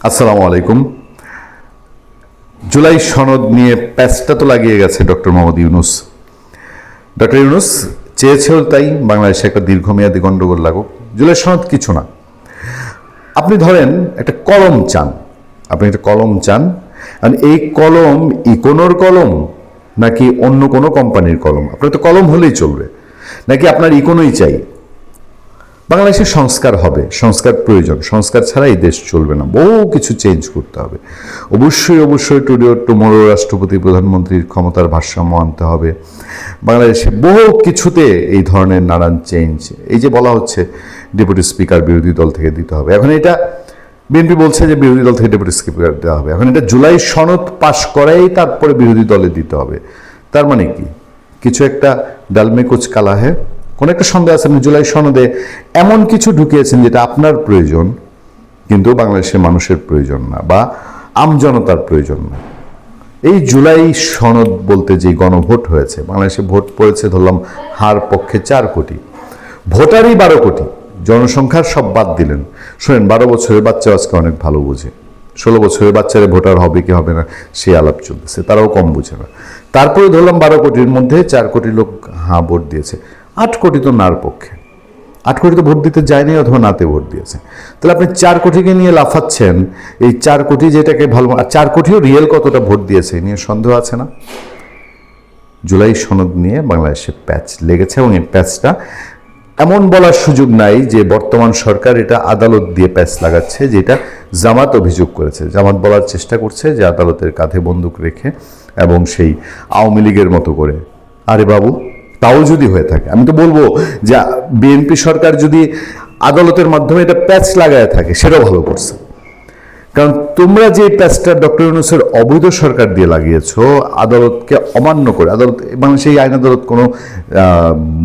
আসসালামু আলাইকুম। জুলাই সনদ নিয়ে প্যাচটা তো লাগিয়ে গেছে ডক্টর মোহাম্মদ ইউনূস। ডক্টর ইউনূস চেয়েছেও তাই বাংলাদেশে একটা দীর্ঘমেয়াদী গণ্ডগোল লাগুক। জুলাই সনদ কিছু না। আপনি ধরেন একটা কলম চান, আর এই কলম ইকোনোর কলম নাকি অন্য কোনো কোম্পানির কলম? আপনার তো কলম হলেই চলবে, নাকি আপনার ইকোনোই চাই? বাংলাদেশের সংস্কার হবে, সংস্কার প্রয়োজন। সংস্কার ছাড়া এই দেশ চলবে না, বহু কিছু চেঞ্জ করতে হবে। অবশ্যই টুডে টুমোরো রাষ্ট্রপতি প্রধানমন্ত্রীর ক্ষমতার ভারসাম্য আনতে হবে। বাংলাদেশে বহু কিছুতে এই ধরনের নানান চেঞ্জ, এই যে বলা হচ্ছে ডেপুটি স্পিকার বিরোধী দল থেকে দিতে হবে, এখন এটা বিএনপি বলছে যে বিরোধী দল থেকে ডেপুটি স্পিকার দেওয়া হবে। এখন এটা জুলাই সনদ পাশ করাই তারপরে বিরোধী দলে দিতে হবে। তার মানে কি কিছু একটা ডালমে কুচ কালা হে। কোন একটা সন্দেহ আছে আপনি জুলাই সনদে এমন কিছু ঢুকিয়েছেন যেটা আপনার প্রয়োজন কিন্তু বাংলাদেশের মানুষের প্রয়োজন না, বা আমজনতার প্রয়োজন না। এই জুলাই সনদ বলতে যে গণভোট হয়েছে, বাংলাদেশে ভোট পড়েছে ধরলাম হার পক্ষে 4 কোটি, ভোটারই 12 কোটি, জনসংখ্যার সব বাদ দিলেন। শোনেন, 12 বছরের বাচ্চা আজকে অনেক ভালো বোঝে, 16 বছরের বাচ্চারা ভোটার হবে কি হবে না সে আলাপ চলতেছে, তারাও কম বোঝে না। তারপরে ধরলাম 12 কোটির মধ্যে 4 কোটি লোক হ্যাঁ ভোট দিয়েছে, 8 কোটি তো নার পক্ষে, 8 কোটি তো ভোট দিতে যায়নি অথবা নাতে ভোট দিয়েছে। তাহলে আপনি 4 কোটিকে নিয়ে লাফাচ্ছেন, এই 4 কোটি যেটাকে ভালো, আর 4 কোটিও রিয়েল কতটা ভোট দিয়েছে নিয়ে সন্দেহ আছে না? জুলাই সনদ নিয়ে বাংলাদেশে প্যাচ লেগেছে, এবং এই প্যাচটা এমন বলার সুযোগ নাই যে বর্তমান সরকার এটা আদালত দিয়ে প্যাচ লাগাচ্ছে, যেটা জামাত অভিযোগ করেছে। জামাত বলার চেষ্টা করছে যে আদালতের কাঁধে বন্দুক রেখে এবং সেই আওয়ামী লীগের মতো করে। আরে বাবু, তাও যদি হয়ে থাকে, আমি তো বলবো যে বিএনপি সরকার যদি আদালতের মাধ্যমে এটা প্যাচ লাগায় থাকে সেটাও ভালো করছে। কারণ তোমরা যে প্যাচটা ডক্টর ইউনূসের অবৈধ সরকার দিয়ে লাগিয়েছো, আদালতকে অমান্য করে, আদালত বাংলাদেশে এই আইন আদালত কোনো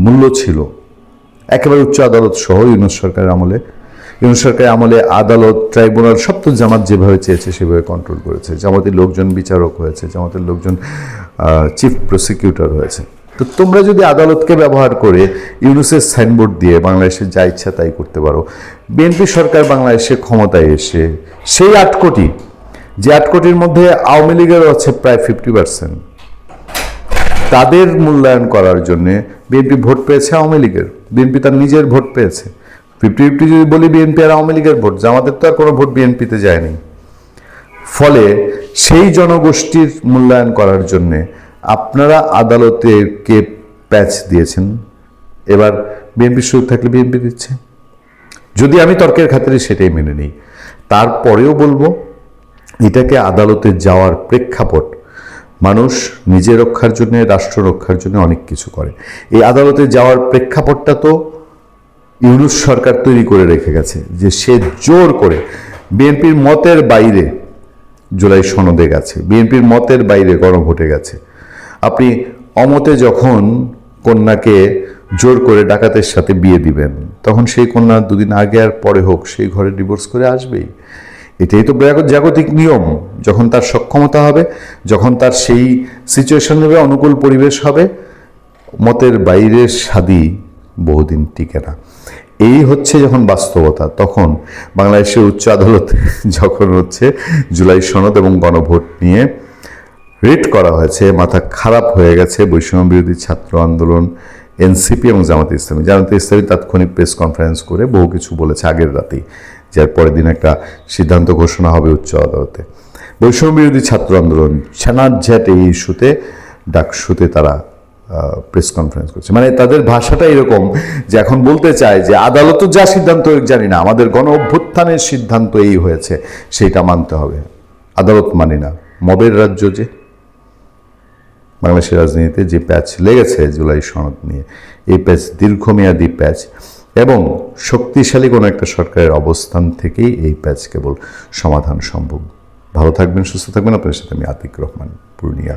মূল্য ছিল? একেবারে উচ্চ আদালত সহ ইউনূস সরকারের আমলে আদালত, ট্রাইব্যুনাল সব তো জামাত যেভাবে চেয়েছে সেভাবে কন্ট্রোল করেছে। জামাতের লোকজন বিচারক হয়েছে, জামাতের লোকজন চিফ প্রসিকিউটর হয়েছে। তো তোমরা যদি আদালতকে ব্যবহার করে ইউনূসের সাইনবোর্ড দিয়ে বাংলাদেশে যা ইচ্ছা তাই করতে পারো, বিএনপি সরকার বাংলাদেশে ক্ষমতায় এসে সেই 8 কোটি, যে 8 কোটির মধ্যে আওয়ামী লীগের আছে প্রায় 50%, তাদের মূল্যায়ন করার জন্য বিএনপি ভোট পেয়েছে আওয়ামী লীগের, বিএনপি তার নিজের ভোট পেয়েছে। 50-50 যদি বলি বিএনপি আর আওয়ামী লীগের ভোট, জামাতের তো আর কোনো ভোট বিএনপিতে যায়নি। ফলে সেই জনগোষ্ঠীর মূল্যায়ন করার জন্যে আপনারা আদালতকে প্যাচ দিয়েছেন। এবার বিএনপির সুযোগ থাকলে বিএনপি দিচ্ছে, যদি আমি তর্কের খাতিরে সেটাই মেনে নিই। তারপরেও বলবো এটাকে আদালতে যাওয়ার প্রেক্ষাপট, মানুষ নিজে রক্ষার জন্য, রাষ্ট্র রক্ষার জন্য অনেক কিছু করে। এই আদালতে যাওয়ার প্রেক্ষাপটটা তো ইউনূস সরকার তৈরি করে রেখে গেছে, যে সে জোর করে বিএনপির মতের বাইরে জুলাই সনদে গেছে, বিএনপির মতের বাইরে গণভোটে গেছে। আপনি অমতে যখন কন্যাকে জোর করে ডাকাতের সাথে বিয়ে দিবেন, তখন সেই কন্যা 2 দিন আগে আর পরে হোক সেই ঘরে ডিভোর্স করে আসবেই। এটাই তো জাগতিক নিয়ম। যখন তার সক্ষমতা হবে, যখন তার সেই সিচুয়েশন হবে, অনুকূল পরিবেশ হবে, মতের বাইরের শাদী বহুদিন টিকে না। এই হচ্ছে যখন বাস্তবতা, তখন বাংলাদেশের উচ্চ আদালত যখন হচ্ছে জুলাই সনদ এবং গণভোট নিয়ে রিট করা হয়েছে, মাথা খারাপ হয়ে গেছে বৈষম্য বিরোধী ছাত্র আন্দোলন, এনসিপি এবং জামাতে ইসলামী। জামাতে ইসলামী তাৎক্ষণিক প্রেস কনফারেন্স করে বহু কিছু বলেছে আগের রাতেই, যার পরের দিন একটা সিদ্ধান্ত ঘোষণা হবে উচ্চ আদালতে। বৈষম্য বিরোধী ছাত্র আন্দোলন ছানাঝ্যাট এই ইস্যুতে ডাকসুতে তারা প্রেস কনফারেন্স করছে। মানে তাদের ভাষাটা এরকম যে এখন বলতে চায় যে আদালত যা সিদ্ধান্ত জানি না, আমাদের গণ অভ্যুত্থানের সিদ্ধান্ত এই হয়েছে, সেইটা মানতে হবে। আদালত মানি না, মবের রাজ্য যে। বাংলাদেশের রাজনীতিতে যে প্যাচ লেগেছে জুলাই সনদ নিয়ে, এই প্যাচ দীর্ঘমেয়াদী প্যাচ, এবং শক্তিশালী কোনো একটা সরকারের অবস্থান থেকেই এই প্যাচ কেবল সমাধান সম্ভব। ভালো থাকবেন, সুস্থ থাকবেন। আপনার সাথে আমি আতিক রহমান, পূর্ণিয়া।